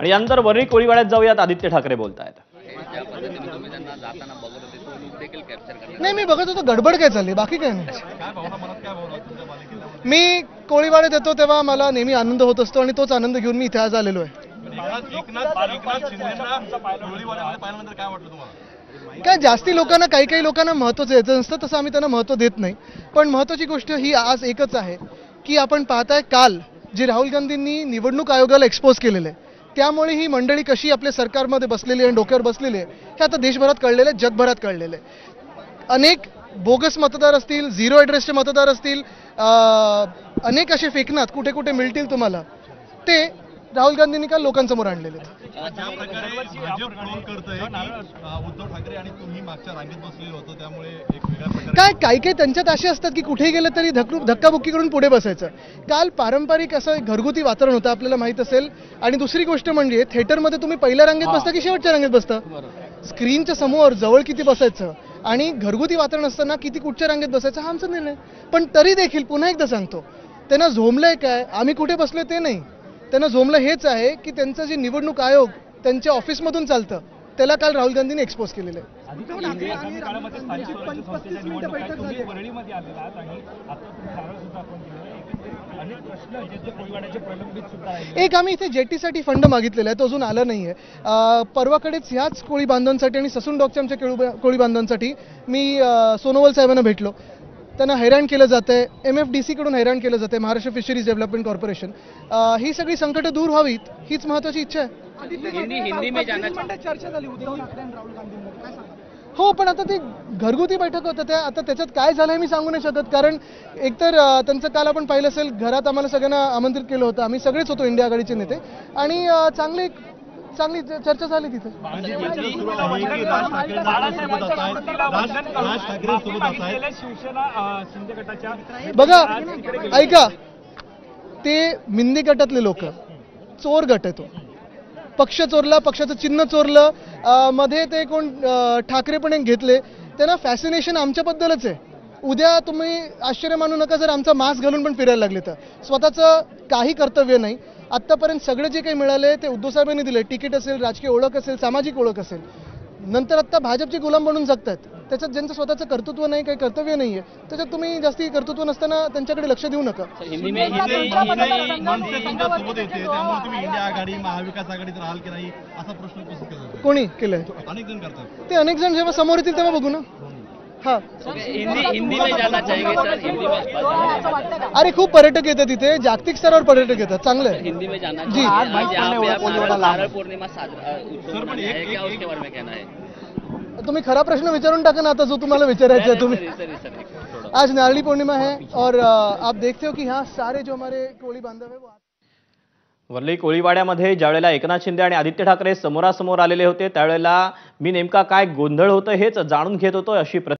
आणि यानंतर वरळी कोळीवाड्यात जाऊयात. आदित्य ठाकरे बोलतायत. नाही, मी बघत होतो गडबड काय चालली, बाकी काय नाही. मी कोळीवाड्यात येतो तेव्हा मला नेहमी आनंद होत असतो आणि तोच आनंद घेऊन मी इथे आज आलेलो आहे. काय जास्ती लोकांना काही लोकांना महत्त्वाचं यायचं नसतं, तसं आम्ही त्यांना महत्त्व देत नाही. पण महत्त्वाची गोष्ट ही आज एकच आहे की आपण पाहताय काल जे राहुल गांधींनी निवडणूक आयोगाला एक्सपोज केलेलं आहे, त्यामुळे ही मंडळी कशी आपल्या सरकारमध्ये बसलेली आहे आणि डोक्यावर बसलेली आहे हे आता देशभरात कळलेलं आहे, जगभरात कळलेलं आहे. अनेक बोगस मतदार असतील, झिरो ॲड्रेसचे मतदार असतील, अनेक असे फेकनात कुठे कुठे मिळतील तुम्हाला, ते राहुल गांधींनी काल लोकांसमोर आणलेले आहेत. काही त्यांच्यात असे असतात की कुठेही गेलं तरी धक्काबुक्की करून पुढे बसायचं. काल पारंपरिक असं घरगुती वातावरण होतं, आपल्याला माहित असेल. आणि दुसरी गोष्ट म्हणजे थिएटरमध्ये तुम्ही पहिल्या रांगेत बसता की शेवटच्या रांगेत बसता, स्क्रीनच्या समोर जवळ किती बसायचं आणि घरगुती वातावरण असताना किती कुठच्या रांगेत बसायचं हा आमचा निर्णय. पण तरी देखील पुन्हा एकदा सांगतो, त्यांना झोंबलंय काय, आम्ही कुठे बसलोय ते नाही, त्यांना झोंबलं हेच आहे की त्यांचं जे निवडणूक आयोग त्यांच्या ऑफिसमधून चालतं त्याला काल राहुल गांधींनी एक्सपोज केलेलं आहे. एक आम्ही इथे जेटीसाठी फंड मागितलेला आहे, तो अजून आला नाहीये. परवाकडेच ह्याच कोळी बांधवांसाठी आणि ससून डॉकच्या आमच्या कोळी बांधवांसाठी मी सोनोवाल साहेबांना भेटलो. त्यांना हैराण केलं जातंय, MFDC कडून हैराण केलं जातंय, महाराष्ट्र फिशरीज डेव्हलपमेंट कॉर्पोरेशन. ही सगळी संकटं दूर व्हावीत हीच महत्वाची इच्छा आहे. हो, पण आता ते घरगुती बैठक होतं, त्या आता त्याच्यात काय झालंय मी सांगू नाही शकत. कारण एकतर त्यांचं काल आपण पाहिलं असेल, घरात आम्हाला सगळ्यांना आमंत्रित केलं होतं, आम्ही सगळेच होतो इंडिया आघाडीचे नेते, आणि चांगली चर्चा झाली तिथे. बघा, ऐका, ते मिंदी गटातले लोक, चोर गट आहे तो. पक्ष चोरला, पक्षाचं चिन्ह चोरलं, मध्ये ते कोण ठाकरे पण एक घेतले. त्यांना फॅसिनेशन आमच्याबद्दलच आहे. उद्या तुम्ही आश्चर्य मानू नका जर आमचा मास्क घालून पण फिरायला लागले तर. स्वतःचं काही कर्तव्य नाही. आत्तापर्यंत सगळे जे काही मिळाले ते उद्धव साहेबांनी दिले, तिकीट असेल, राजकीय ओळख असेल, सामाजिक ओळख असेल. नंतर आत्ता भाजपचे गुलाम बनून जगतात. त्याच्यात ज्यांचं स्वतःचं कर्तृत्व नाही, काही कर्तव्य नाहीये, त्याच्यात तुम्ही जास्ती कर्तृत्व नसताना त्यांच्याकडे लक्ष देऊ नका. कोणी केलंय ते? अनेक जण जेव्हा समोर येतील तेव्हा बघू ना. हाँ, हिंदी में जाना चाहेंगे सर? हिंदी में अरे खूप पर्यटक येतात तिथे, जागतिक स्तरावर पर्यटक येतात, चांगलं आहे. हिंदी में जाना जी. नारळ पौर्णिमा क्या उसके बारे में कहना है? तुम्ही खरा प्रश्न विचारून टाका ना आता, जो तुम्हाला विचारायचा है. तुम्ही आज नारळी पौर्णिमा है और आप देखते हो कि यहाँ सारे जो हमारे कोळी बांधव है वो. वरळी कोळीवाड्यामध्ये ज्यावेळेला एकनाथ शिंदे आणि आदित्य ठाकरे समोरासमोर आलेले होते त्यावेळेला मी नेमका काय गोंधळ होतं हेच जाणून घेत होतो, अशी